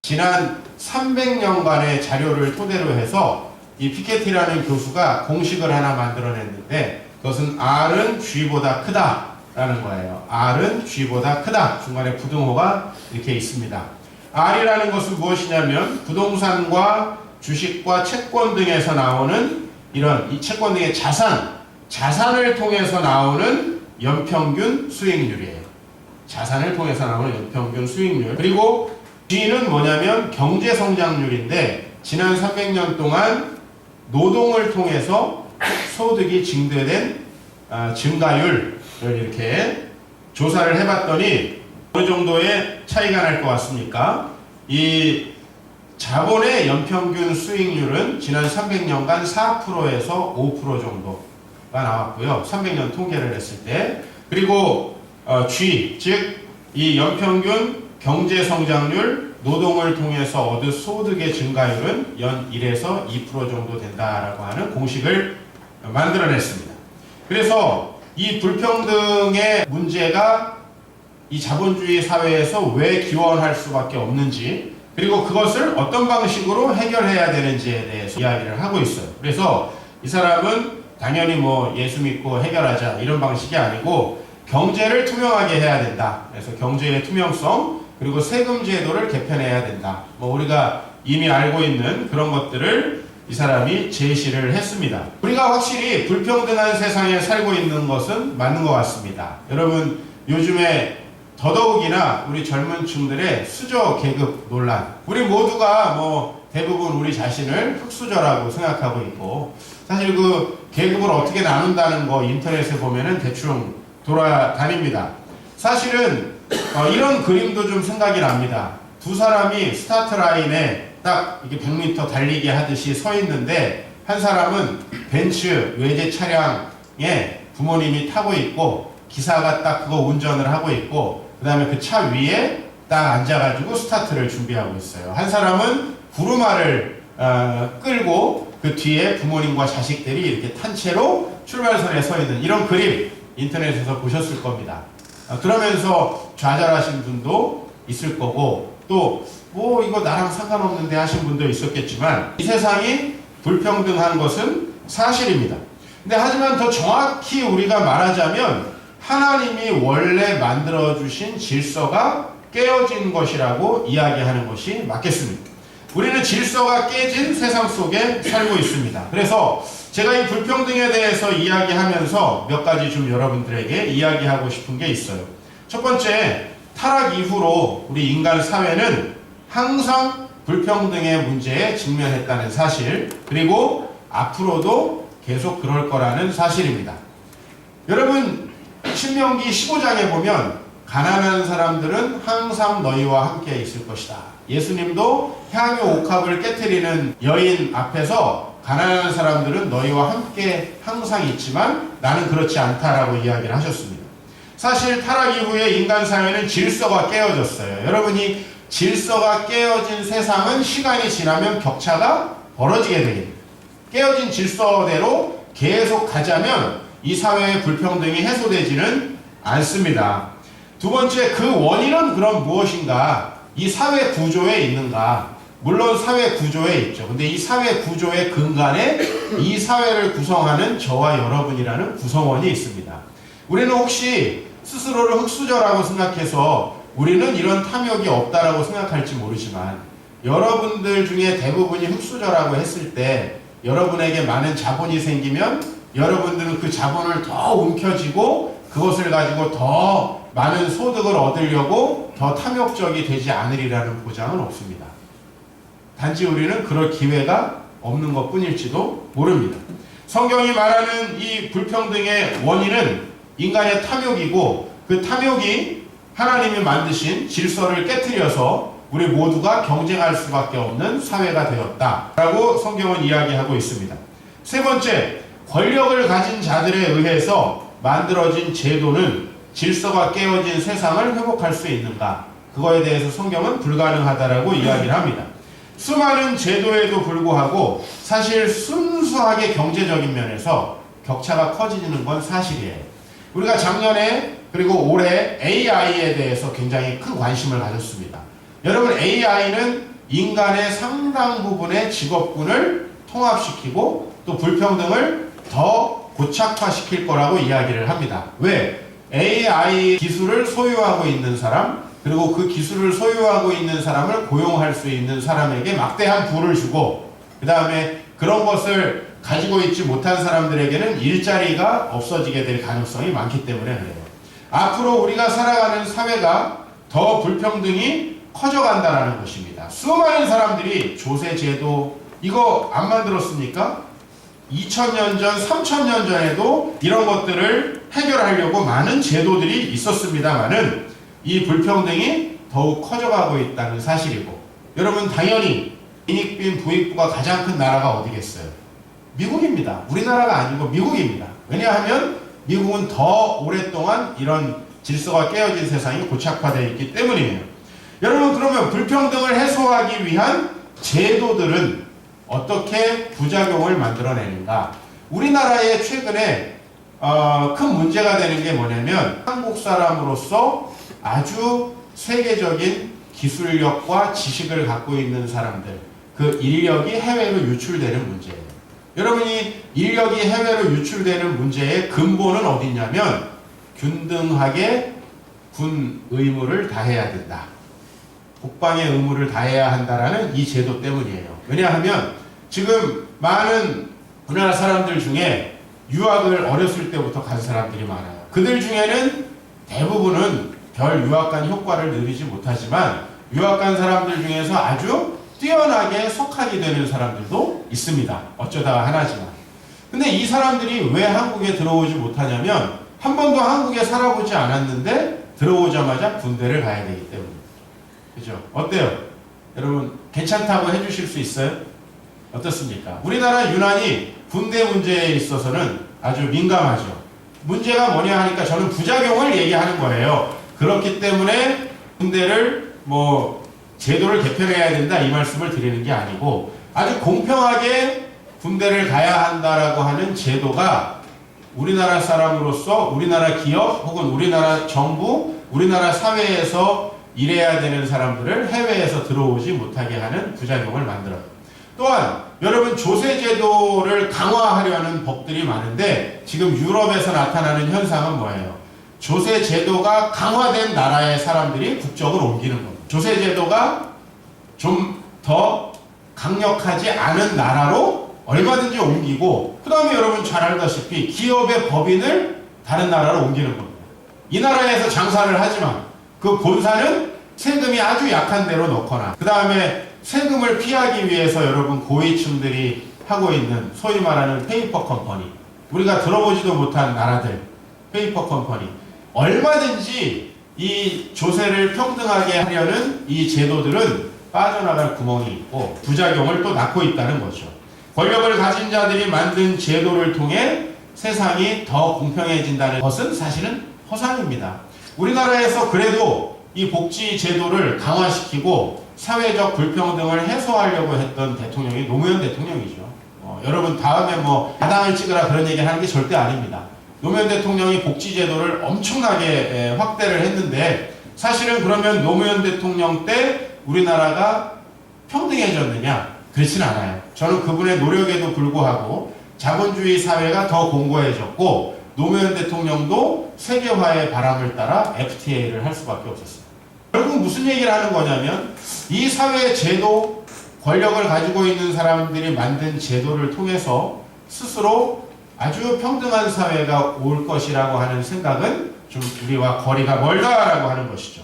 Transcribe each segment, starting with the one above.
지난 300년간의 자료를 토대로 해서 이 피케티라는 교수가 공식을 하나 만들어냈는데 그것은 R은 G보다 크다 라는 거예요. R은 G보다 크다. 중간에 부등호가 이렇게 있습니다. R이라는 것은 무엇이냐면 부동산과 주식과 채권 등에서 나오는 이런 이 채권 등의 자산을 통해서 나오는 연평균 수익률이에요. 자산을 통해서 나오는 연평균 수익률. 그리고 G는 뭐냐면 경제성장률인데 지난 300년 동안 노동을 통해서 소득이 증대된 증가율을 이렇게 조사를 해봤더니 어느 정도의 차이가 날 것 같습니까? 이 자본의 연평균 수익률은 지난 300년간 4%에서 5% 정도가 나왔고요. 300년 통계를 했을 때. 그리고 G, 즉 이 연평균 경제성장률, 노동을 통해서 얻은 소득의 증가율은 연 1에서 2% 정도 된다라고 하는 공식을 만들어냈습니다. 그래서 이 불평등의 문제가 이 자본주의 사회에서 왜 기원할 수밖에 없는지, 그리고 그것을 어떤 방식으로 해결해야 되는지에 대해서 이야기를 하고 있어요. 그래서 이 사람은 당연히 뭐 예수 믿고 해결하자 이런 방식이 아니고 경제를 투명하게 해야 된다. 그래서 경제의 투명성, 그리고 세금 제도를 개편해야 된다. 뭐 우리가 이미 알고 있는 그런 것들을 이 사람이 제시를 했습니다. 우리가 확실히 불평등한 세상에 살고 있는 것은 맞는 것 같습니다. 여러분 요즘에 더더욱이나 우리 젊은 층들의 수저 계급 논란, 우리 모두가 뭐 대부분 우리 자신을 흑수저라고 생각하고 있고, 사실 그 계급을 어떻게 나눈다는 거 인터넷에 보면은 대충 돌아다닙니다. 사실은 이런 그림도 좀 생각이 납니다. 두 사람이 스타트 라인에 딱 이렇게 100m 달리기 하듯이 서 있는데 한 사람은 벤츠 외제 차량에 부모님이 타고 있고 기사가 딱 그거 운전을 하고 있고 그 다음에 그 차 위에 딱 앉아가지고 스타트를 준비하고 있어요. 한 사람은 구루마를 끌고 그 뒤에 부모님과 자식들이 이렇게 탄 채로 출발선에 서 있는 이런 그림 인터넷에서 보셨을 겁니다. 그러면서 좌절하신 분도 있을 거고 또 뭐 이거 나랑 상관없는데 하신 분도 있었겠지만 이 세상이 불평등한 것은 사실입니다. 근데 하지만 더 정확히 우리가 말하자면 하나님이 원래 만들어주신 질서가 깨어진 것이라고 이야기하는 것이 맞겠습니다. 우리는 질서가 깨진 세상 속에 살고 있습니다. 그래서 제가 이 불평등에 대해서 이야기하면서 몇 가지 좀 여러분들에게 이야기하고 싶은 게 있어요. 첫 번째, 타락 이후로 우리 인간 사회는 항상 불평등의 문제에 직면했다는 사실, 그리고 앞으로도 계속 그럴 거라는 사실입니다. 여러분 신명기 15장에 보면 가난한 사람들은 항상 너희와 함께 있을 것이다. 예수님도 향유 옥합을 깨트리는 여인 앞에서 가난한 사람들은 너희와 함께 항상 있지만 나는 그렇지 않다라고 이야기를 하셨습니다. 사실 타락 이후에 인간 사회는 질서가 깨어졌어요. 여러분이 질서가 깨어진 세상은 시간이 지나면 격차가 벌어지게 됩니다. 깨어진 질서대로 계속 가자면 이 사회의 불평등이 해소되지는 않습니다. 두 번째, 그 원인은 그럼 무엇인가? 이 사회 구조에 있는가? 물론 사회 구조에 있죠. 근데 이 사회 구조의 근간에 이 사회를 구성하는 저와 여러분이라는 구성원이 있습니다. 우리는 혹시 스스로를 흑수저라고 생각해서 우리는 이런 탐욕이 없다라고 생각할지 모르지만 여러분들 중에 대부분이 흑수저라고 했을 때 여러분에게 많은 자본이 생기면 여러분들은 그 자본을 더 움켜쥐고 그것을 가지고 더 많은 소득을 얻으려고 더 탐욕적이 되지 않으리라는 보장은 없습니다. 단지 우리는 그럴 기회가 없는 것 뿐일지도 모릅니다. 성경이 말하는 이 불평등의 원인은 인간의 탐욕이고 그 탐욕이 하나님이 만드신 질서를 깨트려서 우리 모두가 경쟁할 수밖에 없는 사회가 되었다라고 성경은 이야기하고 있습니다. 세 번째, 권력을 가진 자들에 의해서 만들어진 제도는 질서가 깨어진 세상을 회복할 수 있는가? 그거에 대해서 성경은 불가능하다라고 이야기를 합니다. 수많은 제도에도 불구하고 사실 순수하게 경제적인 면에서 격차가 커지는 건 사실이에요. 우리가 작년에 그리고 올해 AI에 대해서 굉장히 큰 관심을 가졌습니다. 여러분 AI는 인간의 상당 부분의 직업군을 통합시키고 또 불평등을 더 고착화시킬 거라고 이야기를 합니다. 왜? AI 기술을 소유하고 있는 사람, 그리고 그 기술을 소유하고 있는 사람을 고용할 수 있는 사람에게 막대한 부를 주고, 그 다음에 그런 것을 가지고 있지 못한 사람들에게는 일자리가 없어지게 될 가능성이 많기 때문에 그래요. 앞으로 우리가 살아가는 사회가 더 불평등이 커져간다는 것입니다. 수많은 사람들이 조세제도 이거 안 만들었습니까? 2000년 전, 3000년 전에도 이런 것들을 해결하려고 많은 제도들이 있었습니다만은 이 불평등이 더욱 커져가고 있다는 사실이고, 여러분 당연히 빈익빈 부익부가 가장 큰 나라가 어디겠어요? 미국입니다. 우리나라가 아니고 미국입니다. 왜냐하면 미국은 더 오랫동안 이런 질서가 깨어진 세상이 고착화되어 있기 때문이에요. 여러분 그러면 불평등을 해소하기 위한 제도들은 어떻게 부작용을 만들어내는가? 우리나라에 최근에 큰 문제가 되는 게 뭐냐면 한국 사람으로서 아주 세계적인 기술력과 지식을 갖고 있는 사람들, 그 인력이 해외로 유출되는 문제예요. 여러분이 인력이 해외로 유출되는 문제의 근본은 어디 있냐면 균등하게 군 의무를 다해야 된다. 국방의 의무를 다해야 한다라는 이 제도 때문이에요. 왜냐하면 지금 많은 우리나라 사람들 중에 유학을 어렸을 때부터 간 사람들이 많아요. 그들 중에는 대부분은 별 유학 간 효과를 누리지 못하지만 유학 간 사람들 중에서 아주 뛰어나게 속하게 되는 사람들도 있습니다. 어쩌다가 하나지만. 근데 이 사람들이 왜 한국에 들어오지 못하냐면 한 번도 한국에 살아보지 않았는데 들어오자마자 군대를 가야 되기 때문에. 그죠? 어때요? 여러분 괜찮다고 해주실 수 있어요? 어떻습니까? 우리나라 유난히 군대 문제에 있어서는 아주 민감하죠. 문제가 뭐냐 하니까 저는 부작용을 얘기하는 거예요. 그렇기 때문에 군대를 제도를 개편해야 된다 이 말씀을 드리는 게 아니고 아주 공평하게 군대를 가야 한다라고 하는 제도가 우리나라 사람으로서 우리나라 기업 혹은 우리나라 정부, 우리나라 사회에서 일해야 되는 사람들을 해외에서 들어오지 못하게 하는 부작용을 만들어요. 또한 여러분 조세제도를 강화하려는 법들이 많은데 지금 유럽에서 나타나는 현상은 뭐예요? 조세제도가 강화된 나라의 사람들이 국적을 옮기는 겁니다. 조세제도가 좀 더 강력하지 않은 나라로 얼마든지 옮기고 그 다음에 여러분 잘 알다시피 기업의 법인을 다른 나라로 옮기는 겁니다. 이 나라에서 장사를 하지만 그 본사는 세금이 아주 약한 데로 넣거나 그 다음에 세금을 피하기 위해서 여러분 고위층들이 하고 있는 소위 말하는 페이퍼 컴퍼니, 우리가 들어보지도 못한 나라들 페이퍼 컴퍼니, 얼마든지 이 조세를 평등하게 하려는 이 제도들은 빠져나갈 구멍이 있고 부작용을 또 낳고 있다는 거죠. 권력을 가진 자들이 만든 제도를 통해 세상이 더 공평해진다는 것은 사실은 허상입니다. 우리나라에서 그래도 이 복지 제도를 강화시키고 사회적 불평등을 해소하려고 했던 대통령이 노무현 대통령이죠. 여러분 다음에 야당을 찍으라 그런 얘기 하는 게 절대 아닙니다. 노무현 대통령이 복지 제도를 엄청나게 확대를 했는데 사실은 그러면 노무현 대통령 때 우리나라가 평등해졌느냐? 그렇지는 않아요. 저는 그분의 노력에도 불구하고 자본주의 사회가 더 공고해졌고 노무현 대통령도 세계화의 바람을 따라 FTA를 할 수밖에 없었어요. 결국 무슨 얘기를 하는 거냐면 이 사회 제도, 권력을 가지고 있는 사람들이 만든 제도를 통해서 스스로 아주 평등한 사회가 올 것이라고 하는 생각은 좀 우리와 거리가 멀다라고 하는 것이죠.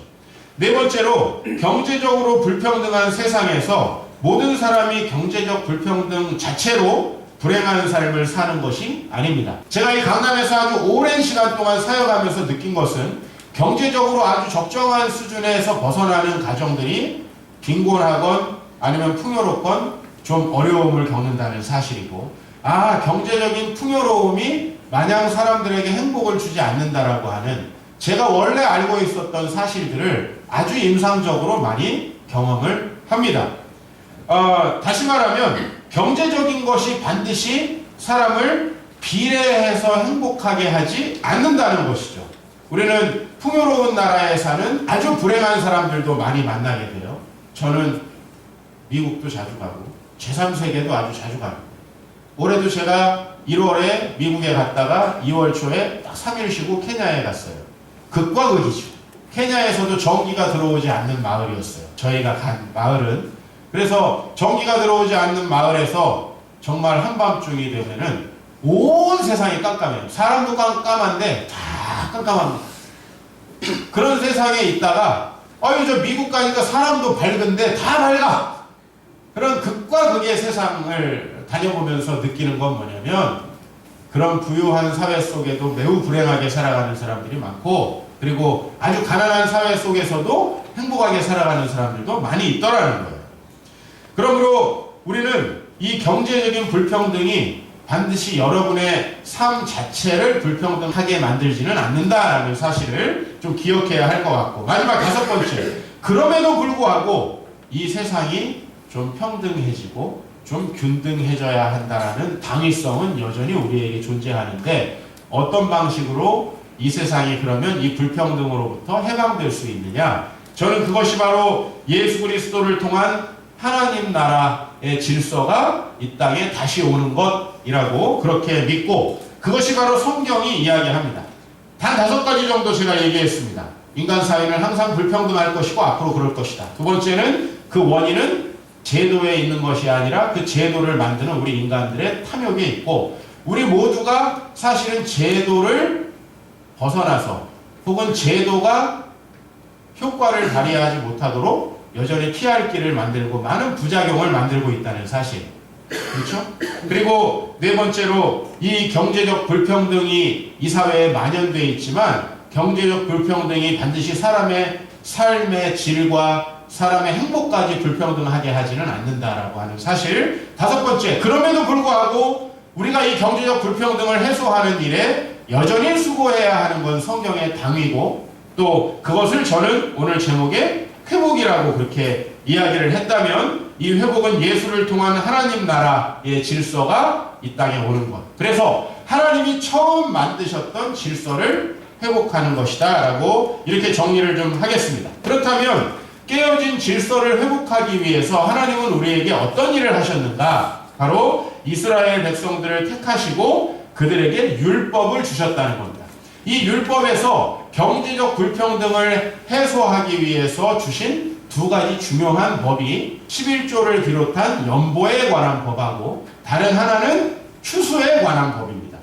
네 번째로 경제적으로 불평등한 세상에서 모든 사람이 경제적 불평등 자체로 불행한 삶을 사는 것이 아닙니다. 제가 이 강남에서 아주 오랜 시간 동안 사역하면서 느낀 것은 경제적으로 아주 적정한 수준에서 벗어나는 가정들이 빈곤하건 아니면 풍요롭건 좀 어려움을 겪는다는 사실이고, 경제적인 풍요로움이 마냥 사람들에게 행복을 주지 않는다라고 하는 제가 원래 알고 있었던 사실들을 아주 임상적으로 많이 경험을 합니다. 다시 말하면 경제적인 것이 반드시 사람을 비례해서 행복하게 하지 않는다는 것이죠. 우리는 풍요로운 나라에 사는 아주 불행한 사람들도 많이 만나게 돼요. 저는 미국도 자주 가고 제3세계도 아주 자주 갑니다. 올해도 제가 1월에 미국에 갔다가 2월 초에 딱 3일 쉬고 케냐에 갔어요. 극과 극이죠. 케냐에서도 전기가 들어오지 않는 마을이었어요. 저희가 간 마을은. 그래서 전기가 들어오지 않는 마을에서 정말 한밤중이 되면은 온 세상이 깜깜해요. 사람도 깜깜한데 다 깜깜합니다. 그런 세상에 있다가 저 미국 가니까 사람도 밝은데 다 밝아. 그런 극과 극의 세상을 다녀보면서 느끼는 건 뭐냐면 그런 부유한 사회 속에도 매우 불행하게 살아가는 사람들이 많고 그리고 아주 가난한 사회 속에서도 행복하게 살아가는 사람들도 많이 있더라는 거예요. 그러므로 우리는 이 경제적인 불평등이 반드시 여러분의 삶 자체를 불평등하게 만들지는 않는다라는 사실을 좀 기억해야 할 것 같고 마지막 5번째, 그럼에도 불구하고 이 세상이 좀 평등해지고 좀 균등해져야 한다는 당위성은 여전히 우리에게 존재하는데 어떤 방식으로 이 세상이 그러면 이 불평등으로부터 해방될 수 있느냐? 저는 그것이 바로 예수 그리스도를 통한 하나님 나라의 질서가 이 땅에 다시 오는 것이라고 그렇게 믿고 그것이 바로 성경이 이야기합니다. 단 5가지 정도 제가 얘기했습니다. 인간 사회는 항상 불평등할 것이고 앞으로 그럴 것이다. 두 번째는 그 원인은 제도에 있는 것이 아니라 그 제도를 만드는 우리 인간들의 탐욕에 있고 우리 모두가 사실은 제도를 벗어나서 혹은 제도가 효과를 발휘하지 못하도록 여전히 피할 길을 만들고 많은 부작용을 만들고 있다는 사실. 그렇죠? 그리고 네 번째로 이 경제적 불평등이 이 사회에 만연되어 있지만 경제적 불평등이 반드시 사람의 삶의 질과 사람의 행복까지 불평등하게 하지는 않는다라고 하는 사실. 5번째, 그럼에도 불구하고 우리가 이 경제적 불평등을 해소하는 일에 여전히 수고해야 하는 건 성경의 당위고 또 그것을 저는 오늘 제목에 회복이라고 그렇게 이야기를 했다면 이 회복은 예수를 통한 하나님 나라의 질서가 이 땅에 오는 것. 그래서 하나님이 처음 만드셨던 질서를 회복하는 것이다 라고 이렇게 정리를 좀 하겠습니다. 그렇다면 깨어진 질서를 회복하기 위해서 하나님은 우리에게 어떤 일을 하셨는가? 바로 이스라엘 백성들을 택하시고 그들에게 율법을 주셨다는 겁니다. 이 율법에서 경제적 불평등을 해소하기 위해서 주신 2가지 중요한 법이 11조를 비롯한 연보에 관한 법하고 다른 하나는 추수에 관한 법입니다.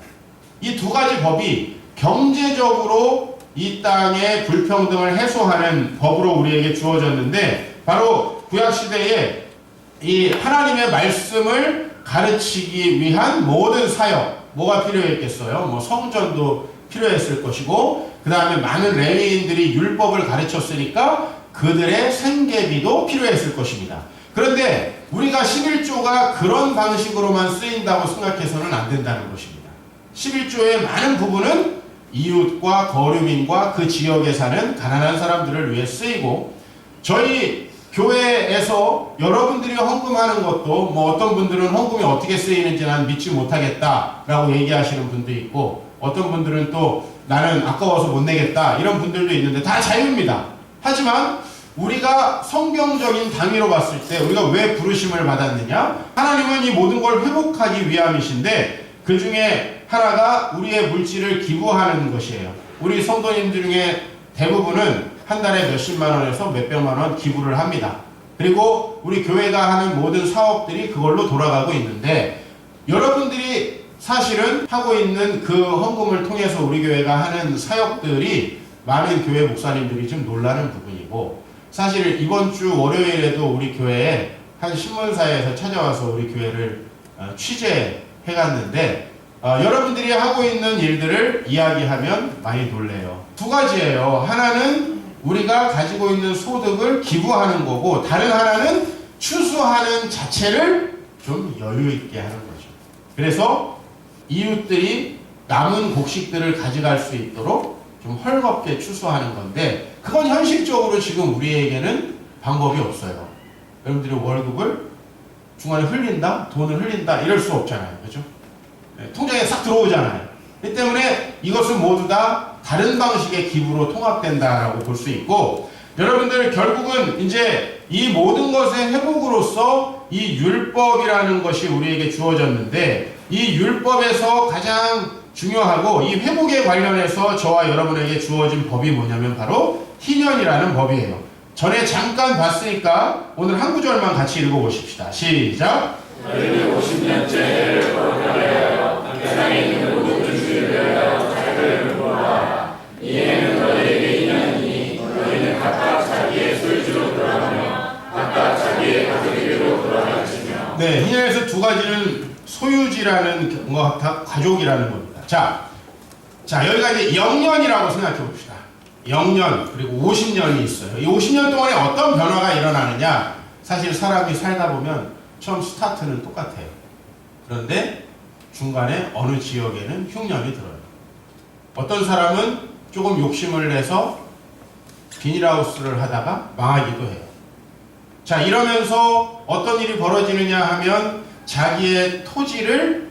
이 2가지 법이 경제적으로 이 땅의 불평등을 해소하는 법으로 우리에게 주어졌는데 바로 구약시대에 이 하나님의 말씀을 가르치기 위한 모든 사역, 뭐가 필요했겠어요? 성전도 필요했을 것이고 그 다음에 많은 레위인들이 율법을 가르쳤으니까 그들의 생계비도 필요했을 것입니다. 그런데 우리가 11조가 그런 방식으로만 쓰인다고 생각해서는 안 된다는 것입니다. 11조의 많은 부분은 이웃과 거류민과 그 지역에 사는 가난한 사람들을 위해 쓰이고 저희 교회에서 여러분들이 헌금하는 것도 어떤 분들은 헌금이 어떻게 쓰이는지 난 믿지 못하겠다라고 얘기하시는 분도 있고 어떤 분들은 또 나는 아까워서 못 내겠다 이런 분들도 있는데 다 자유입니다. 하지만 우리가 성경적인 당위로 봤을 때 우리가 왜 부르심을 받았느냐? 하나님은 이 모든 걸 회복하기 위함이신데 그 중에 하나가 우리의 물질을 기부하는 것이에요. 우리 성도님들 중에 대부분은 한 달에 몇십만 원에서 몇백만 원 기부를 합니다. 그리고 우리 교회가 하는 모든 사업들이 그걸로 돌아가고 있는데 여러분들이 사실은 하고 있는 그 헌금을 통해서 우리 교회가 하는 사역들이 많은 교회 목사님들이 좀 놀라는 부분이고 사실 이번 주 월요일에도 우리 교회에 한 신문사에서 찾아와서 우리 교회를 취재해 갔는데 여러분들이 하고 있는 일들을 이야기하면 많이 놀래요. 2가지예요. 하나는 우리가 가지고 있는 소득을 기부하는 거고 다른 하나는 추수하는 자체를 좀 여유 있게 하는 거죠. 그래서 이웃들이 남은 곡식들을 가져갈 수 있도록 좀 헐겁게 추수하는 건데 그건 현실적으로 지금 우리에게는 방법이 없어요. 여러분들이 월급을 중간에 흘린다? 돈을 흘린다? 이럴 수 없잖아요. 그죠? 통장에 싹 들어오잖아요. 이 때문에 이것은 모두 다 다른 방식의 기부로 통합된다라고 볼 수 있고 여러분들 결국은 이제 이 모든 것의 회복으로서 이 율법이라는 것이 우리에게 주어졌는데 이 율법에서 가장 중요하고 이 회복에 관련해서 저와 여러분에게 주어진 법이 뭐냐면 바로 희년이라는 법이에요. 전에 잠깐 봤으니까 오늘 한 구절만 같이 읽어보십시다. 시작. 너희는 50년째를 거듭하여 세상에 있는 모든 주를 위하여 자기를 구하라. 이에는 너희에게 희년이니 너희는 각각 자기의 소유주로 돌아가며 각각 자기의 가족에게로 돌아갈지며. 네, 희년에서 두 가지는 소유지라는 거, 가족이라는 겁니다. 자 여기가 이제 영년이라고 생각해 봅시다. 영년 그리고 50년이 있어요. 이 50년 동안에 어떤 변화가 일어나느냐? 사실 사람이 살다 보면 처음 스타트는 똑같아요. 그런데 중간에 어느 지역에는 흉년이 들어요. 어떤 사람은 조금 욕심을 내서 비닐하우스를 하다가 망하기도 해요. 자, 이러면서 어떤 일이 벌어지느냐 하면 자기의 토지를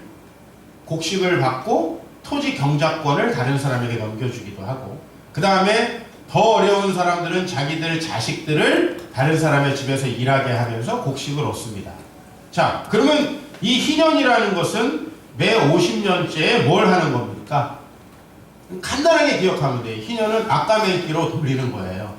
곡식을 받고 토지 경작권을 다른 사람에게 넘겨주기도 하고, 그 다음에 더 어려운 사람들은 자기들 자식들을 다른 사람의 집에서 일하게 하면서 곡식을 얻습니다. 자, 그러면 이 희년이라는 것은 매 50년째에 뭘 하는 겁니까? 간단하게 기억하면 돼요. 희년은 아까매기로 돌리는 거예요.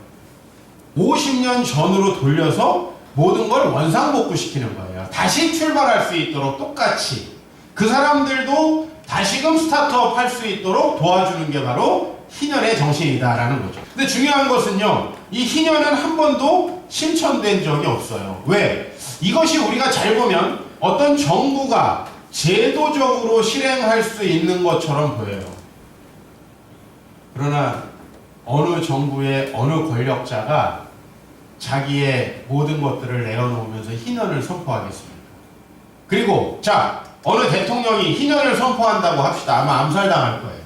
50년 전으로 돌려서 모든 걸 원상복구시키는 거예요. 다시 출발할 수 있도록 똑같이 그 사람들도 다시금 스타트업 할 수 있도록 도와주는 게 바로 희년의 정신이다라는 거죠. 근데 중요한 것은요, 이 희년은 한 번도 실천된 적이 없어요. 왜? 이것이 우리가 잘 보면 어떤 정부가 제도적으로 실행할 수 있는 것처럼 보여요. 그러나 어느 정부의 어느 권력자가 자기의 모든 것들을 내어놓으면서 희년을 선포하겠습니까? 그리고 자, 어느 대통령이 희년을 선포한다고 합시다. 아마 암살당할 거예요.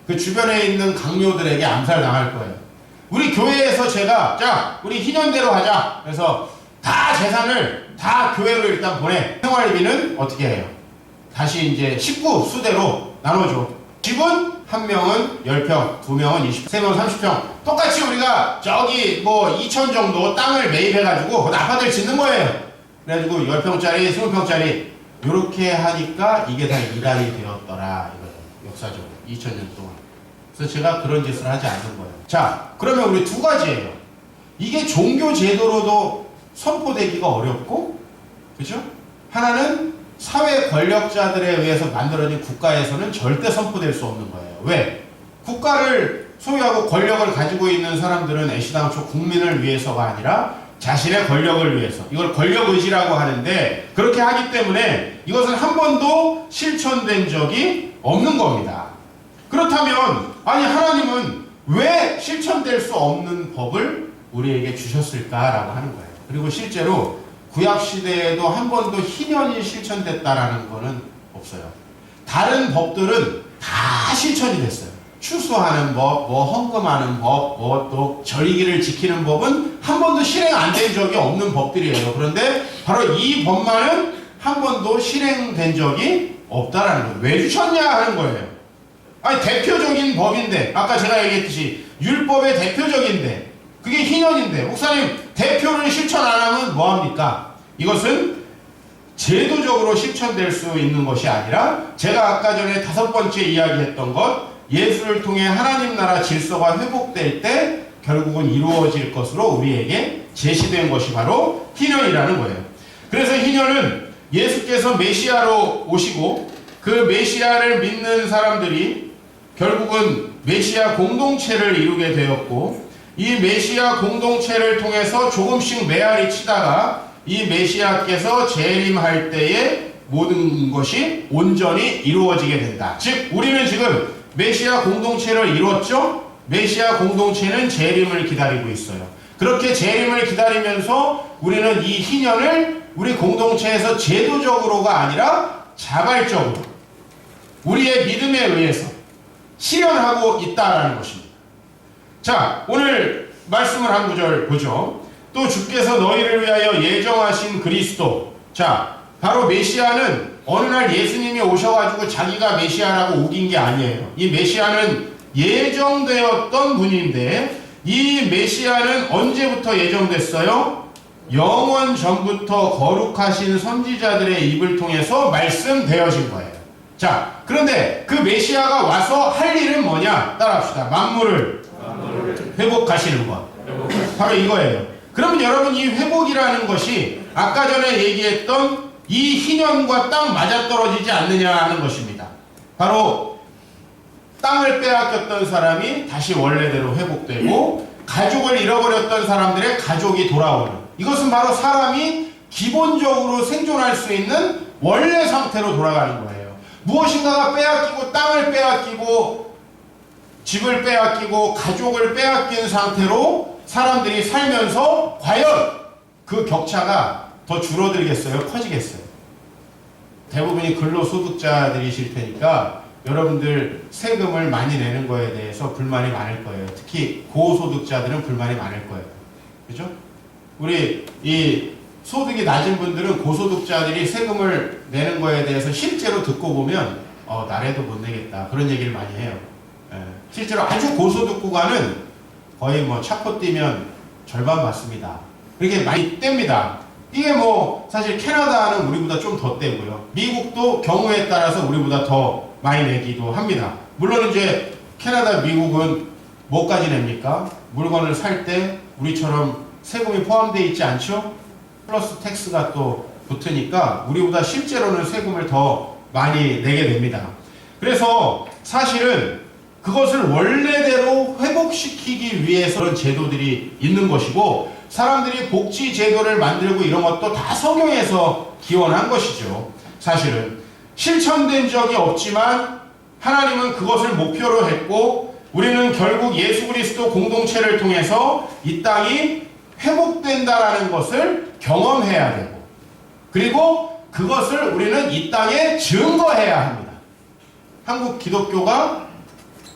그 주변에 있는 강요들에게 암살당할 거예요. 우리 교회에서 제가 자, 우리 희년대로 하자. 그래서 다 재산을 다 교회로 일단 보내. 생활비는 어떻게 해요? 다시 이제 식구 수대로 나눠줘. 집은 한 명은 10평, 두 명은 20평, 세 명은 30평. 똑같이 우리가 저기 뭐 2천 정도 땅을 매입해가지고 그 아파트를 짓는 거예요. 그래가지고 10평짜리, 20평짜리 이렇게 하니까 이게 다 이달이 되었더라. 이거예요. 역사적으로 2000년 동안. 그래서 제가 그런 짓을 하지 않는 거예요. 자, 그러면 우리 두 가지예요. 이게 종교 제도로도 선포되기가 어렵고, 그죠? 하나는 사회 권력자들에 의해서 만들어진 국가에서는 절대 선포될 수 없는 거예요. 왜? 국가를 소유하고 권력을 가지고 있는 사람들은 애시당초 국민을 위해서가 아니라 자신의 권력을 위해서, 이걸 권력의지라고 하는데, 그렇게 하기 때문에 이것은 한 번도 실천된 적이 없는 겁니다. 그렇다면 아니 하나님은 왜 실천될 수 없는 법을 우리에게 주셨을까라고 하는 거예요. 그리고 실제로 구약시대에도 한 번도 희년이 실천됐다라는 거는 없어요. 다른 법들은 다 실천이 됐어요. 추수하는 법, 뭐 헌금하는 법, 뭐 또 절기를 지키는 법은 한 번도 실행 안 된 적이 없는 법들이에요. 그런데 바로 이 법만은 한 번도 실행된 적이 없다라는 거예요. 왜 주셨냐 하는 거예요. 아니 대표적인 법인데, 아까 제가 얘기했듯이 율법의 대표적인데 그게 희년인데, 목사님 대표를 실천 안 하면 뭐합니까? 이것은 제도적으로 실천될 수 있는 것이 아니라 제가 아까 전에 5번째 이야기했던 것, 예수를 통해 하나님 나라 질서가 회복될 때 결국은 이루어질 것으로 우리에게 제시된 것이 바로 희년이라는 거예요. 그래서 희년은 예수께서 메시아로 오시고 그 메시아를 믿는 사람들이 결국은 메시아 공동체를 이루게 되었고, 이 메시아 공동체를 통해서 조금씩 메아리 치다가 이 메시아께서 재림할 때에 모든 것이 온전히 이루어지게 된다. 즉 우리는 지금 메시아 공동체를 이뤘죠? 메시아 공동체는 재림을 기다리고 있어요. 그렇게 재림을 기다리면서 우리는 이 희년을 우리 공동체에서 제도적으로가 아니라 자발적으로 우리의 믿음에 의해서 실현하고 있다라는 것입니다. 자, 오늘 말씀을 한 구절 보죠. 또 주께서 너희를 위하여 예정하신 그리스도. 자, 바로 메시아는 어느 날 예수님이 오셔가지고 자기가 메시아라고 우긴 게 아니에요. 이 메시아는 예정되었던 분인데 이 메시아는 언제부터 예정됐어요? 영원 전부터 거룩하신 선지자들의 입을 통해서 말씀되어진 거예요. 자, 그런데 그 메시아가 와서 할 일은 뭐냐? 따라합시다. 만물을 회복하시는 것. 바로 이거예요. 그러면 여러분, 이 회복이라는 것이 아까 전에 얘기했던 이 희년과 딱 맞아떨어지지 않느냐 하는 것입니다. 바로 땅을 빼앗겼던 사람이 다시 원래대로 회복되고 가족을 잃어버렸던 사람들의 가족이 돌아오는, 이것은 바로 사람이 기본적으로 생존할 수 있는 원래 상태로 돌아가는 거예요. 무엇인가가 빼앗기고 땅을 빼앗기고 집을 빼앗기고 가족을 빼앗긴 상태로 사람들이 살면서 과연 그 격차가 더 줄어들겠어요? 커지겠어요? 대부분이 근로소득자들이실 테니까 여러분들 세금을 많이 내는 거에 대해서 불만이 많을 거예요. 특히 고소득자들은 불만이 많을 거예요. 그죠? 우리 이 소득이 낮은 분들은 고소득자들이 세금을 내는 거에 대해서 실제로 듣고 보면 나래도 못 내겠다 그런 얘기를 많이 해요. 실제로 아주 고소득 구간은 거의 뭐 차코 뛰면 절반 받습니다. 그렇게 많이 뗍니다. 이게 뭐 사실 캐나다는 우리보다 좀 더 떼고요. 미국도 경우에 따라서 우리보다 더 많이 내기도 합니다. 물론 이제 캐나다, 미국은 뭐까지 냅니까? 물건을 살 때 우리처럼 세금이 포함되어 있지 않죠? 플러스 텍스가 또 붙으니까 우리보다 실제로는 세금을 더 많이 내게 됩니다. 그래서 사실은 그것을 원래대로 회복시키기 위해서 그런 제도들이 있는 것이고, 사람들이 복지 제도를 만들고 이런 것도 다 성경에서 기원한 것이죠. 사실은 실천된 적이 없지만 하나님은 그것을 목표로 했고, 우리는 결국 예수 그리스도 공동체를 통해서 이 땅이 회복된다라는 것을 경험해야 되고, 그리고 그것을 우리는 이 땅에 증거해야 합니다. 한국 기독교가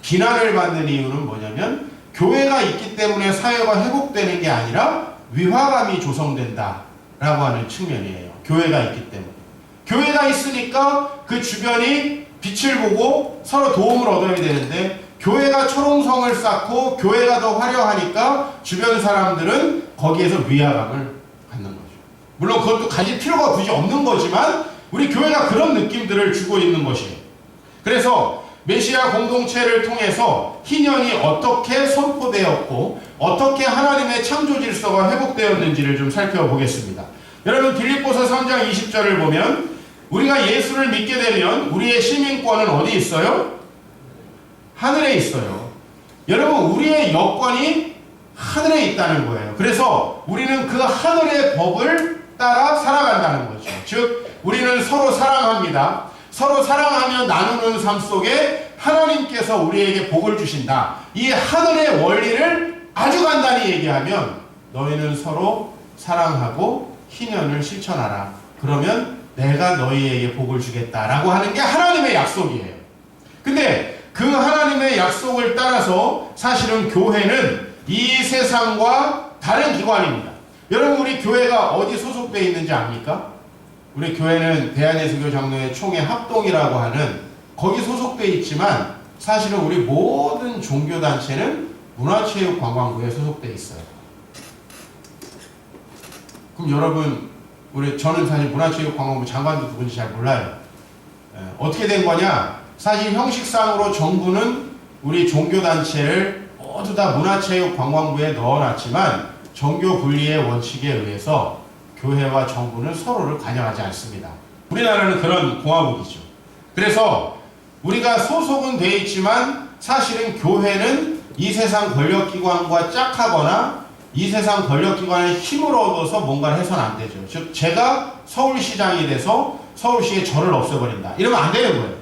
비난을 받는 이유는 뭐냐면, 교회가 있기 때문에 사회가 회복되는 게 아니라 위화감이 조성된다 라고 하는 측면이에요. 교회가 있기 때문에. 교회가 있으니까 그 주변이 빛을 보고 서로 도움을 얻어야 되는데, 교회가 초롱성을 쌓고 교회가 더 화려하니까 주변 사람들은 거기에서 위화감을 갖는 거죠. 물론 그것도 가질 필요가 굳이 없는 거지만 우리 교회가 그런 느낌들을 주고 있는 것이에요. 그래서 메시아 공동체를 통해서 희년이 어떻게 선포되었고 어떻게 하나님의 창조 질서가 회복되었는지를 좀 살펴보겠습니다. 여러분, 빌립보서 3장 20절을 보면 우리가 예수를 믿게 되면 우리의 시민권은 어디 있어요? 하늘에 있어요. 여러분, 우리의 여권이 하늘에 있다는 거예요. 그래서 우리는 그 하늘의 법을 따라 살아간다는 거죠. 즉, 우리는 서로 사랑합니다. 서로 사랑하며 나누는 삶 속에 하나님께서 우리에게 복을 주신다. 이 하늘의 원리를 아주 간단히 얘기하면, 너희는 서로 사랑하고 희년을 실천하라. 그러면 내가 너희에게 복을 주겠다라고 하는 게 하나님의 약속이에요. 근데 그 하나님의 약속을 따라서 사실은 교회는 이 세상과 다른 기관입니다. 여러분, 우리 교회가 어디 소속되어 있는지 압니까? 우리 교회는 대한예수교 장로회 총회 합동이라고 하는, 거기 소속되어 있지만 사실은 우리 모든 종교단체는 문화체육관광부에 소속되어 있어요. 그럼 여러분, 저는 사실 문화체육관광부 장관도 누군지 잘 몰라요. 어떻게 된 거냐? 사실 형식상으로 정부는 우리 종교단체를 모두 다 문화체육관광부에 넣어놨지만 정교 분리의 원칙에 의해서 교회와 정부는 서로를 관여하지 않습니다. 우리나라는 그런 공화국이죠. 그래서 우리가 소속은 돼 있지만 사실은 교회는 이 세상 권력기관과 짝하거나 이 세상 권력기관의 힘을 얻어서 뭔가를 해서는 안 되죠. 즉, 제가 서울시장이 돼서 서울시의 절을 없애버린다, 이러면 안 되는 거예요.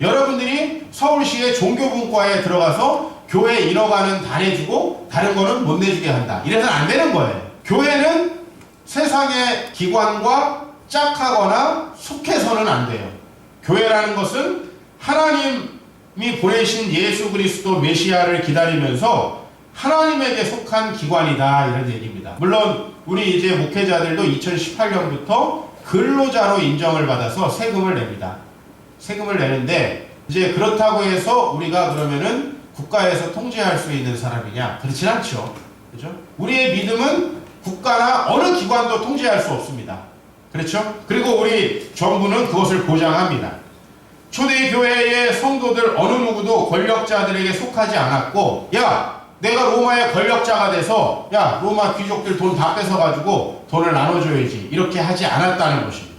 여러분들이 서울시의 종교분과에 들어가서 교회 잃어가는 다 내주고 다른 거는 못 내주게 한다, 이래서는 안 되는 거예요. 교회는 세상의 기관과 짝하거나 속해서는 안 돼요. 교회라는 것은 하나님이 보내신 예수 그리스도 메시아를 기다리면서 하나님에게 속한 기관이다, 이런 얘기입니다. 물론 우리 이제 목회자들도 2018년부터 근로자로 인정을 받아서 세금을 냅니다. 세금을 내는데, 이제 그렇다고 해서 우리가 그러면은 국가에서 통제할 수 있는 사람이냐? 그렇진 않죠. 그죠? 우리의 믿음은 국가나 어느 기관도 통제할 수 없습니다. 그렇죠? 그리고 우리 정부는 그것을 보장합니다. 초대교회의 성도들 어느 누구도 권력자들에게 속하지 않았고, 야, 내가 로마의 권력자가 돼서 야, 로마 귀족들 돈 다 뺏어가지고 돈을 나눠줘야지, 이렇게 하지 않았다는 것입니다.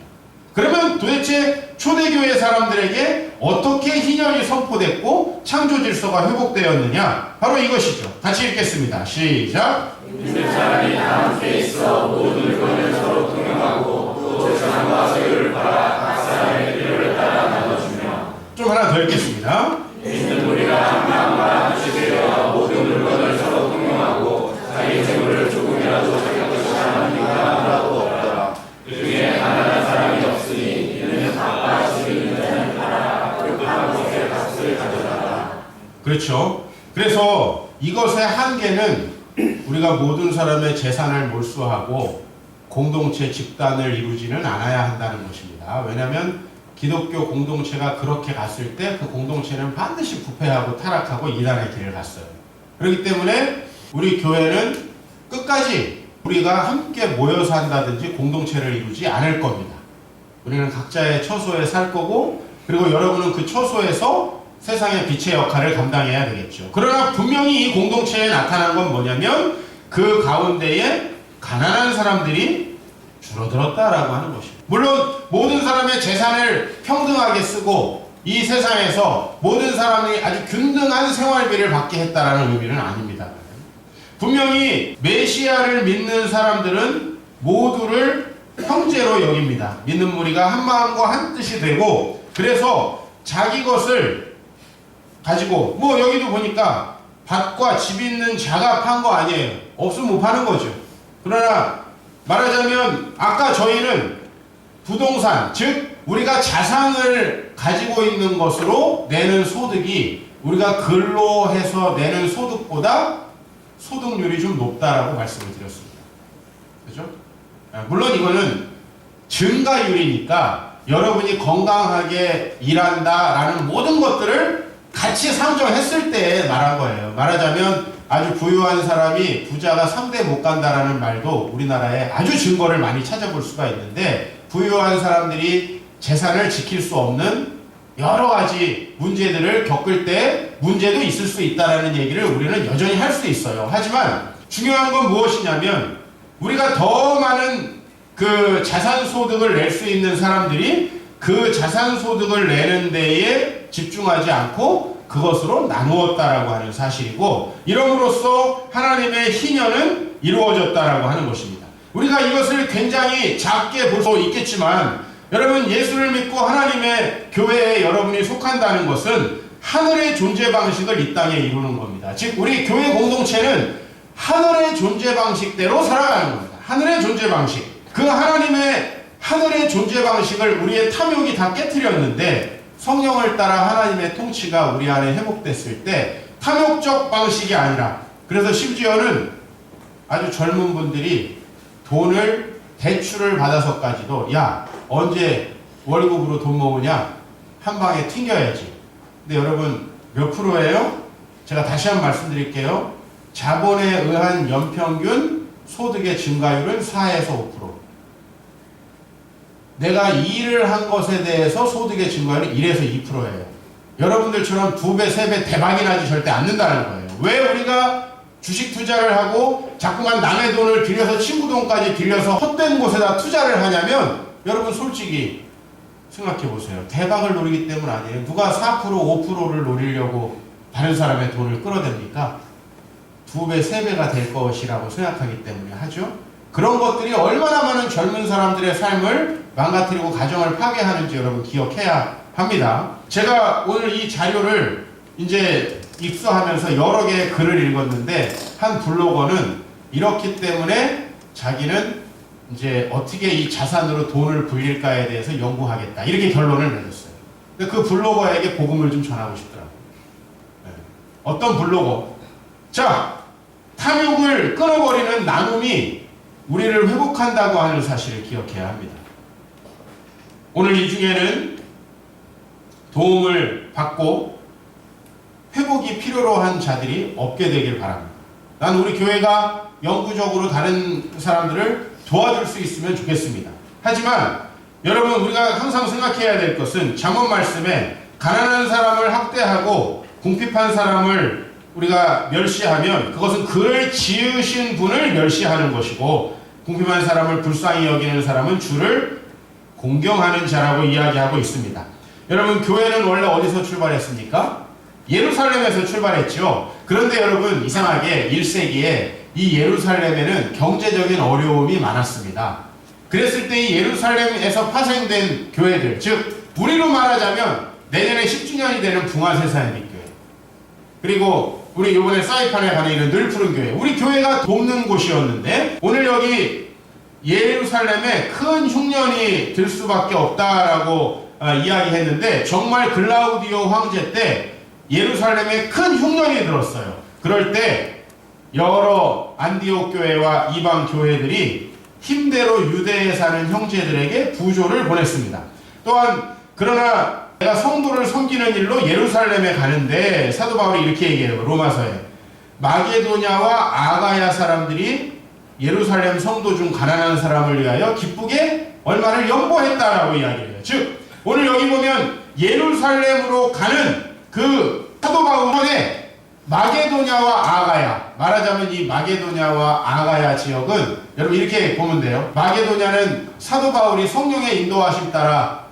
그러면 도대체 초대교회 사람들에게 어떻게 희년이 선포됐고 창조 질서가 회복되었느냐? 바로 이것이죠. 같이 읽겠습니다. 시작. 믿는 사람이 다 함께 있어 모든 물건을 서로 통용하고 또 재산과 소유를 팔아 각 사람의 필요를 따라 나눠주며. 좀 하나 더 읽겠습니다. 믿는 우리가 한 마음과 한 뜻이 되어 모든 물건을 서로 통용하고 자기 재물을 조금이라도 자기 것이 하는 이가 하나도 없더라. 그 중에 가난한 사람이 없으니 이는 값과 집 있는 자는 팔아 급한 곳에 값을 가져다라. 그렇죠. 그래서 이것의 한계는 우리가 모든 사람의 재산을 몰수하고 공동체 집단을 이루지는 않아야 한다는 것입니다. 왜냐하면 기독교 공동체가 그렇게 갔을 때 그 공동체는 반드시 부패하고 타락하고 이단의 길을 갔어요. 그렇기 때문에 우리 교회는 끝까지 우리가 함께 모여서 한다든지 공동체를 이루지 않을 겁니다. 우리는 각자의 처소에 살 거고, 그리고 여러분은 그 처소에서 세상의 빛의 역할을 감당해야 되겠죠. 그러나 분명히 이 공동체에 나타난 건 뭐냐면 그 가운데에 가난한 사람들이 줄어들었다라고 하는 것입니다. 물론 모든 사람의 재산을 평등하게 쓰고 이 세상에서 모든 사람이 아주 균등한 생활비를 받게 했다라는 의미는 아닙니다. 분명히 메시아를 믿는 사람들은 모두를 형제로 여깁니다. 믿는 무리가 한 마음과 한 뜻이 되고, 그래서 자기 것을 가지고, 뭐 여기도 보니까 밭과 집 있는 자가 판 거 아니에요. 없으면 못 파는 거죠. 그러나 말하자면 아까 저희는 부동산, 즉 우리가 자산을 가지고 있는 것으로 내는 소득이 우리가 근로 해서 내는 소득보다 소득률이 좀 높다라고 말씀을 드렸습니다. 그죠? 물론 이거는 증가율이니까 여러분이 건강하게 일한다라는 모든 것들을 같이 상정했을 때 말한 거예요. 말하자면 아주 부유한 사람이 부자가 3대 못 간다라는 말도 우리나라에 아주 증거를 많이 찾아볼 수가 있는데, 부유한 사람들이 재산을 지킬 수 없는 여러 가지 문제들을 겪을 때 문제도 있을 수 있다는 얘기를 우리는 여전히 할 수 있어요. 하지만 중요한 건 무엇이냐면 우리가 더 많은 그 자산 소득을 낼 수 있는 사람들이 그 자산 소득을 내는 데에 집중하지 않고 그것으로 나누었다라고 하는 사실이고, 이름으로써 하나님의 희년은 이루어졌다라고 하는 것입니다. 우리가 이것을 굉장히 작게 볼 수 있겠지만, 여러분 예수를 믿고 하나님의 교회에 여러분이 속한다는 것은 하늘의 존재 방식을 이 땅에 이루는 겁니다. 즉 우리 교회 공동체는 하늘의 존재 방식대로 살아가는 겁니다. 하늘의 존재 방식. 그 하나님의 하늘의 존재 방식을 우리의 탐욕이 다 깨트렸는데, 성령을 따라 하나님의 통치가 우리 안에 회복됐을 때 탐욕적 방식이 아니라, 그래서 심지어는 아주 젊은 분들이 돈을 대출을 받아서까지도 야 언제 월급으로 돈 모으냐, 한 방에 튕겨야지. 근데 여러분 몇 프로예요? 제가 다시 한번 말씀드릴게요. 자본에 의한 연평균 소득의 증가율은 4에서 5%. 내가 일을 한 것에 대해서 소득의 증가율은 1에서 2%예요. 여러분들처럼 2배, 3배 대박이 나지 절대 않는다는 거예요. 왜 우리가 주식 투자를 하고 자꾸만 남의 돈을 들여서 친구 돈까지 들여서 헛된 곳에다 투자를 하냐면, 여러분 솔직히 생각해 보세요. 대박을 노리기 때문 아니에요. 누가 4%, 5%를 노리려고 다른 사람의 돈을 끌어댑니까? 2배, 3배가 될 것이라고 생각하기 때문에 하죠. 그런 것들이 얼마나 많은 젊은 사람들의 삶을 망가뜨리고 가정을 파괴하는지 여러분 기억해야 합니다. 제가 오늘 이 자료를 이제 입수하면서 여러 개의 글을 읽었는데, 한 블로거는 이렇기 때문에 자기는 이제 어떻게 이 자산으로 돈을 불릴까에 대해서 연구하겠다, 이렇게 결론을 내렸어요. 근데 그 블로거에게 복음을 좀 전하고 싶더라고요. 네. 어떤 블로거? 자, 탐욕을 끊어버리는 나눔이 우리를 회복한다고 하는 사실을 기억해야 합니다. 오늘 이 중에는 도움을 받고 회복이 필요로 한 자들이 없게 되길 바랍니다. 난 우리 교회가 영구적으로 다른 사람들을 도와줄 수 있으면 좋겠습니다. 하지만 여러분, 우리가 항상 생각해야 될 것은 잠언 말씀에 가난한 사람을 학대하고 궁핍한 사람을 우리가 멸시하면 그것은 그를 지으신 분을 멸시하는 것이고, 궁핍한 사람을 불쌍히 여기는 사람은 주를 공경하는 자라고 이야기하고 있습니다. 여러분, 교회는 원래 어디서 출발했습니까? 예루살렘에서 출발했죠. 그런데 여러분, 이상하게 1세기에 이 예루살렘에는 경제적인 어려움이 많았습니다. 그랬을 때 이 예루살렘에서 파생된 교회들, 즉 우리로 말하자면 내년에 10주년이 되는 붕화세사연립교회, 그리고 우리 이번에 사이판에 가는 이런 늘푸른 교회, 우리 교회가 돕는 곳이었는데 오늘 여기 예루살렘에 큰 흉년이 들 수밖에 없다라고 이야기했는데, 정말 글라우디오 황제 때 예루살렘에 큰 흉년이 들었어요. 그럴 때 여러 안디옥 교회와 이방 교회들이 힘대로 유대에 사는 형제들에게 부조를 보냈습니다. 또한 그러나 내가 성도를 섬기는 일로 예루살렘에 가는데, 사도 바울이 이렇게 얘기해요. 로마서에 마게도냐와 아가야 사람들이 예루살렘 성도 중 가난한 사람을 위하여 기쁘게 얼마를 연보했다라고 이야기해요. 즉 오늘 여기 보면 예루살렘으로 가는 그 사도 바울의 마게도냐와 아가야, 말하자면 이 마게도냐와 아가야 지역은 여러분 이렇게 보면 돼요. 마게도냐는 사도 바울이 성령의 인도하심 따라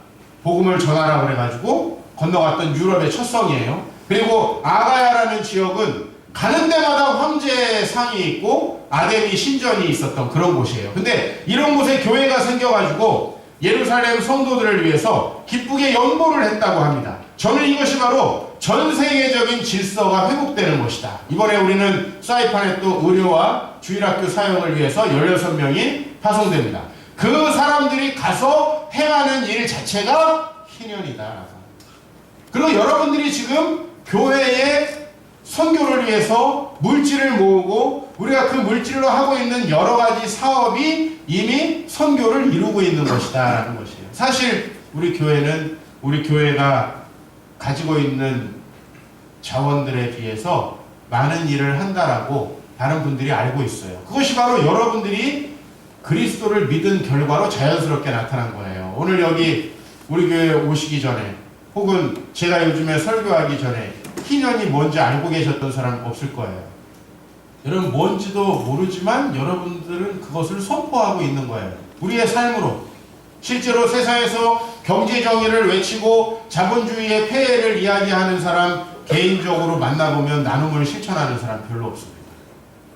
복음을 전하라고 그래가지고 건너갔던 유럽의 첫 성이에요. 그리고 아가야라는 지역은 가는 데마다 황제의 상이 있고 아데미 신전이 있었던 그런 곳이에요. 근데 이런 곳에 교회가 생겨가지고 예루살렘 성도들을 위해서 기쁘게 연보를 했다고 합니다. 저는 이것이 바로 전 세계적인 질서가 회복되는 것이다. 이번에 우리는 사이판에 또 의료와 주일학교 사역을 위해서 16명이 파송됩니다. 그 사람들이 가서 행하는 일 자체가 희년이다. 그리고 여러분들이 지금 교회에 선교를 위해서 물질을 모으고 우리가 그 물질로 하고 있는 여러 가지 사업이 이미 선교를 이루고 있는 것이다 라는 것이에요. 사실 우리 교회는 우리 교회가 가지고 있는 자원들에 비해서 많은 일을 한다라고 다른 분들이 알고 있어요. 그것이 바로 여러분들이 그리스도를 믿은 결과로 자연스럽게 나타난 거예요. 오늘 여기 우리 교회에 오시기 전에 혹은 제가 요즘에 설교하기 전에 희년이 뭔지 알고 계셨던 사람 없을 거예요. 여러분 뭔지도 모르지만 여러분들은 그것을 선포하고 있는 거예요. 우리의 삶으로. 실제로 세상에서 경제정의를 외치고 자본주의의 폐해를 이야기하는 사람 개인적으로 만나보면 나눔을 실천하는 사람 별로 없습니다.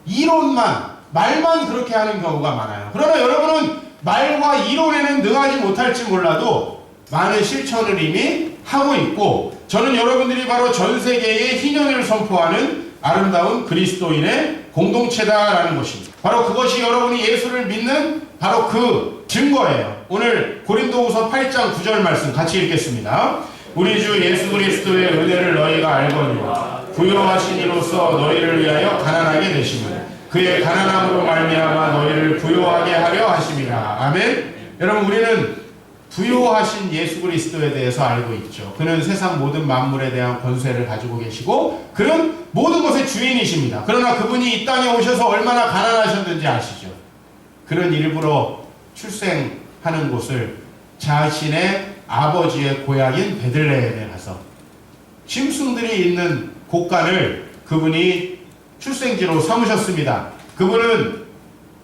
이론만, 말만 그렇게 하는 경우가 많아요. 그러나 여러분은 말과 이론에는 능하지 못할지 몰라도 많은 실천을 이미 하고 있고, 저는 여러분들이 바로 전 세계에 희년을 선포하는 아름다운 그리스도인의 공동체다라는 것입니다. 바로 그것이 여러분이 예수를 믿는 바로 그 증거예요. 오늘 고린도후서 8장 9절 말씀 같이 읽겠습니다. 우리 주 예수 그리스도의 은혜를 너희가 알거니와 부요하신 이로써 너희를 위하여 가난하게 되시며 그의 가난함으로 말미암아 너희를 부요하게 하려 하심이라. 아멘. 여러분 우리는 부요하신 예수 그리스도에 대해서 알고 있죠. 그는 세상 모든 만물에 대한 권세를 가지고 계시고 그는 모든 것의 주인이십니다. 그러나 그분이 이 땅에 오셔서 얼마나 가난하셨는지 아시죠? 그는 일부러 출생하는 곳을 자신의 아버지의 고향인 베들레헴에 가서 짐승들이 있는 곳간을 그분이 출생지로 삼으셨습니다. 그분은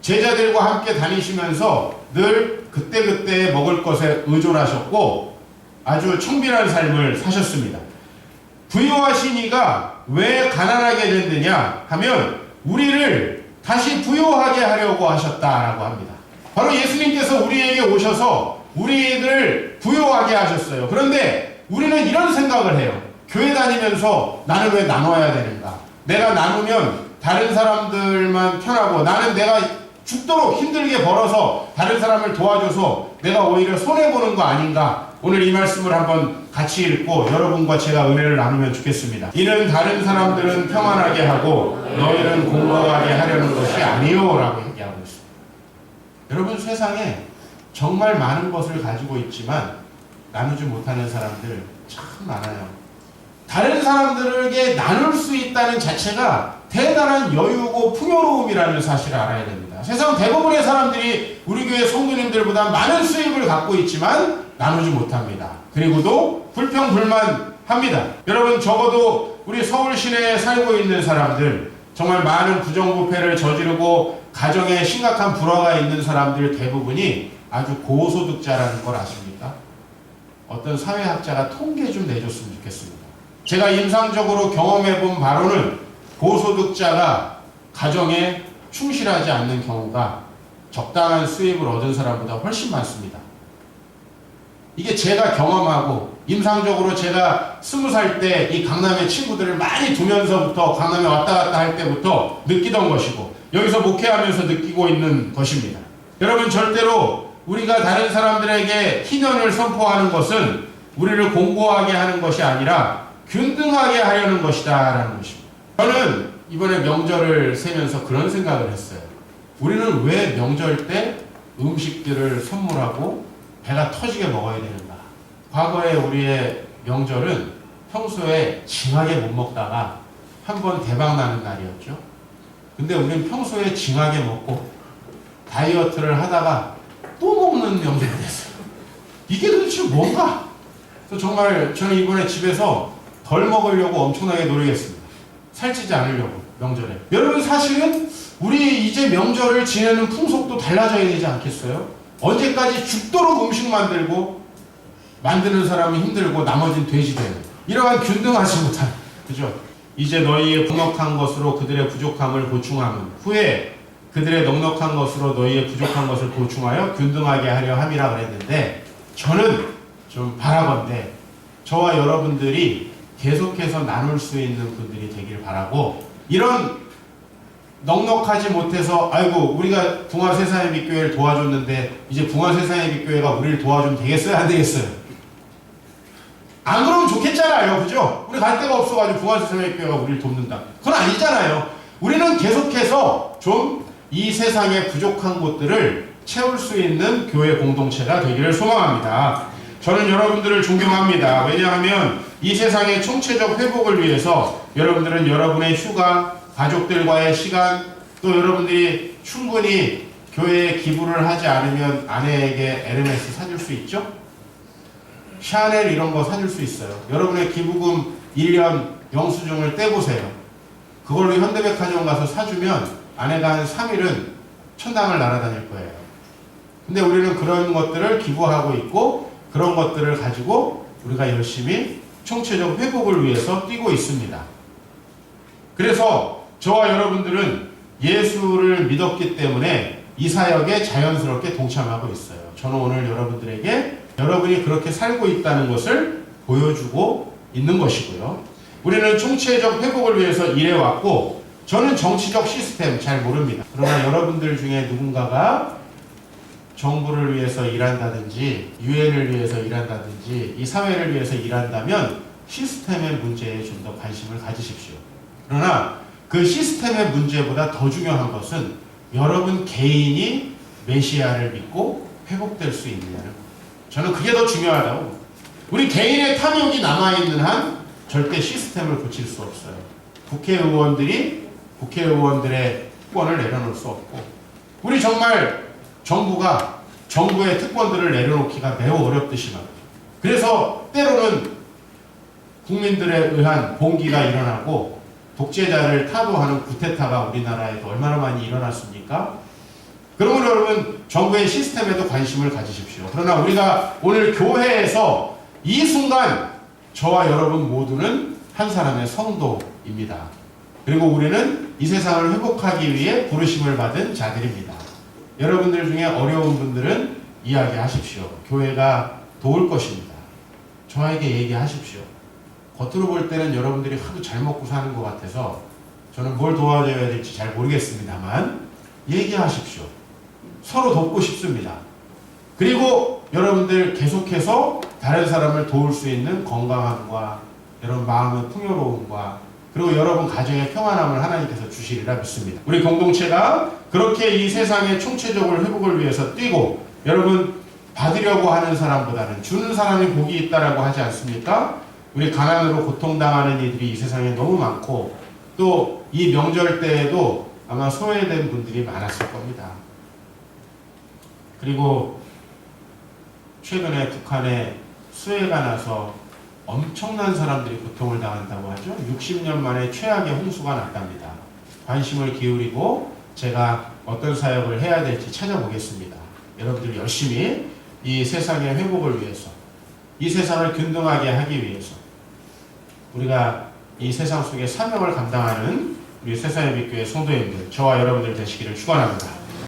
제자들과 함께 다니시면서 늘 그때그때 먹을 것에 의존하셨고 아주 청빈한 삶을 사셨습니다. 부요하신 이가 왜 가난하게 됐느냐 하면 우리를 다시 부요하게 하려고 하셨다라고 합니다. 바로 예수님께서 우리에게 오셔서 우리를 부요하게 하셨어요. 그런데 우리는 이런 생각을 해요. 교회 다니면서 나는 왜 나눠야 되는가? 내가 나누면 다른 사람들만 편하고 나는 내가 죽도록 힘들게 벌어서 다른 사람을 도와줘서 내가 오히려 손해보는 거 아닌가? 오늘 이 말씀을 한번 같이 읽고 여러분과 제가 은혜를 나누면 좋겠습니다. 이는 다른 사람들은 평안하게 하고 너희는 공허하게 하려는 것이 아니요 라고 얘기하고 있습니다. 여러분 세상에 정말 많은 것을 가지고 있지만 나누지 못하는 사람들 참 많아요. 다른 사람들에게 나눌 수 있다는 자체가 대단한 여유고 풍요로움이라는 사실을 알아야 됩니다. 세상 대부분의 사람들이 우리 교회 성도님들보다 많은 수입을 갖고 있지만 나누지 못합니다. 그리고도 불평불만합니다. 여러분, 적어도 우리 서울 시내에 살고 있는 사람들, 정말 많은 부정부패를 저지르고 가정에 심각한 불화가 있는 사람들 대부분이 아주 고소득자라는 걸 아십니까? 어떤 사회학자가 통계 좀 내줬으면 좋겠습니다. 제가 임상적으로 경험해본 바로는 고소득자가 가정에 충실하지 않는 경우가 적당한 수입을 얻은 사람보다 훨씬 많습니다. 이게 제가 경험하고 임상적으로 제가 20살 때 이 강남의 친구들을 많이 두면서부터 강남에 왔다 갔다 할 때부터 느끼던 것이고 여기서 목회하면서 느끼고 있는 것입니다. 여러분, 절대로 우리가 다른 사람들에게 희년을 선포하는 것은 우리를 공고하게 하는 것이 아니라 균등하게 하려는 것이다 라는 것입니다. 저는 이번에 명절을 세면서 그런 생각을 했어요. 우리는 왜 명절 때 음식들을 선물하고 배가 터지게 먹어야 되는가? 과거에 우리의 명절은 평소에 징하게 못 먹다가 한번 대박 나는 날이었죠. 근데 우리는 평소에 징하게 먹고 다이어트를 하다가 또 먹는 명절이 됐어요. 이게 도대체 뭔가? 그래서 정말 저는 이번에 집에서 덜 먹으려고 엄청나게 노력했습니다. 살찌지 않으려고, 명절에. 여러분, 사실은 우리 이제 명절을 지내는 풍속도 달라져야 되지 않겠어요? 언제까지 죽도록 음식 만드는 사람은 힘들고 나머지는 돼지 되는 이러한 균등하지 못한, 그죠? 이제 너희의 넉넉한 것으로 그들의 부족함을 보충함은 후에 그들의 넉넉한 것으로 너희의 부족한 것을 보충하여 균등하게 하려 함이라 그랬는데, 저는 좀 바라건대 저와 여러분들이 계속해서 나눌 수 있는 분들이 되길 바라고, 이런 넉넉하지 못해서 아이고 우리가 붕화세상의빛교회를 도와줬는데 이제 붕화세상의빛교회가 우리를 도와주면 되겠어요? 안 되겠어요? 안 그러면 좋겠잖아요. 그죠? 우리 갈 데가 없어가지고 붕화세상의빛교회가 우리를 돕는다. 그건 아니잖아요. 우리는 계속해서 좀 이 세상의 부족한 곳들을 채울 수 있는 교회 공동체가 되기를 소망합니다. 저는 여러분들을 존경합니다. 왜냐하면 이 세상의 총체적 회복을 위해서 여러분들은 여러분의 휴가, 가족들과의 시간, 또 여러분들이 충분히 교회에 기부를 하지 않으면 아내에게 에르메스 사줄 수 있죠? 샤넬 이런 거 사줄 수 있어요. 여러분의 기부금 1년 영수증을 떼보세요. 그걸로 현대백화점 가서 사주면 아내가 한 3일은 천당을 날아다닐 거예요. 근데 우리는 그런 것들을 기부하고 있고 그런 것들을 가지고 우리가 열심히 총체적 회복을 위해서 뛰고 있습니다. 그래서 저와 여러분들은 예수를 믿었기 때문에 이 사역에 자연스럽게 동참하고 있어요. 저는 오늘 여러분들에게 여러분이 그렇게 살고 있다는 것을 보여주고 있는 것이고요. 우리는 총체적 회복을 위해서 일해왔고, 저는 정치적 시스템 잘 모릅니다. 그러나 여러분들 중에 누군가가 정부를 위해서 일한다든지 유엔을 위해서 일한다든지 이 사회를 위해서 일한다면 시스템의 문제에 좀 더 관심을 가지십시오. 그러나 그 시스템의 문제보다 더 중요한 것은 여러분 개인이 메시아를 믿고 회복될 수 있느냐는 것. 저는 그게 더 중요하다고. 우리 개인의 탐욕이 남아있는 한 절대 시스템을 고칠 수 없어요. 국회의원들이 국회의원들의 특권을 내려놓을 수 없고, 우리 정말 정부가 정부의 특권들을 내려놓기가 매우 어렵듯이 말이죠. 그래서 때로는 국민들에 의한 봉기가 일어나고 독재자를 타도하는 쿠데타가 우리나라에도 얼마나 많이 일어났습니까? 그러면 여러분 정부의 시스템에도 관심을 가지십시오. 그러나 우리가 오늘 교회에서 이 순간 저와 여러분 모두는 한 사람의 성도입니다. 그리고 우리는 이 세상을 회복하기 위해 부르심을 받은 자들입니다. 여러분들 중에 어려운 분들은 이야기하십시오. 교회가 도울 것입니다. 저에게 얘기하십시오. 겉으로 볼 때는 여러분들이 하도 잘 먹고 사는 것 같아서 저는 뭘 도와줘야 될지 잘 모르겠습니다만 얘기하십시오. 서로 돕고 싶습니다. 그리고 여러분들 계속해서 다른 사람을 도울 수 있는 건강함과 여러분 마음의 풍요로움과 그리고 여러분 가정의 평안함을 하나님께서 주시리라 믿습니다. 우리 공동체가 그렇게 이 세상의 총체적으로 회복을 위해서 뛰고, 여러분 받으려고 하는 사람보다는 주는 사람이 복이 있다라고 하지 않습니까? 우리 가난으로 고통당하는 이들이 이 세상에 너무 많고 또 이 명절 때에도 아마 소외된 분들이 많았을 겁니다. 그리고 최근에 북한에 수해가 나서 엄청난 사람들이 고통을 당한다고 하죠. 60년 만에 최악의 홍수가 났답니다. 관심을 기울이고 제가 어떤 사역을 해야 될지 찾아보겠습니다. 여러분들 열심히 이 세상의 회복을 위해서, 이 세상을 균등하게 하기 위해서 우리가 이 세상 속에 사명을 감당하는 우리 세상의 빛교회 성도님들, 저와 여러분들 되시기를 축원합니다.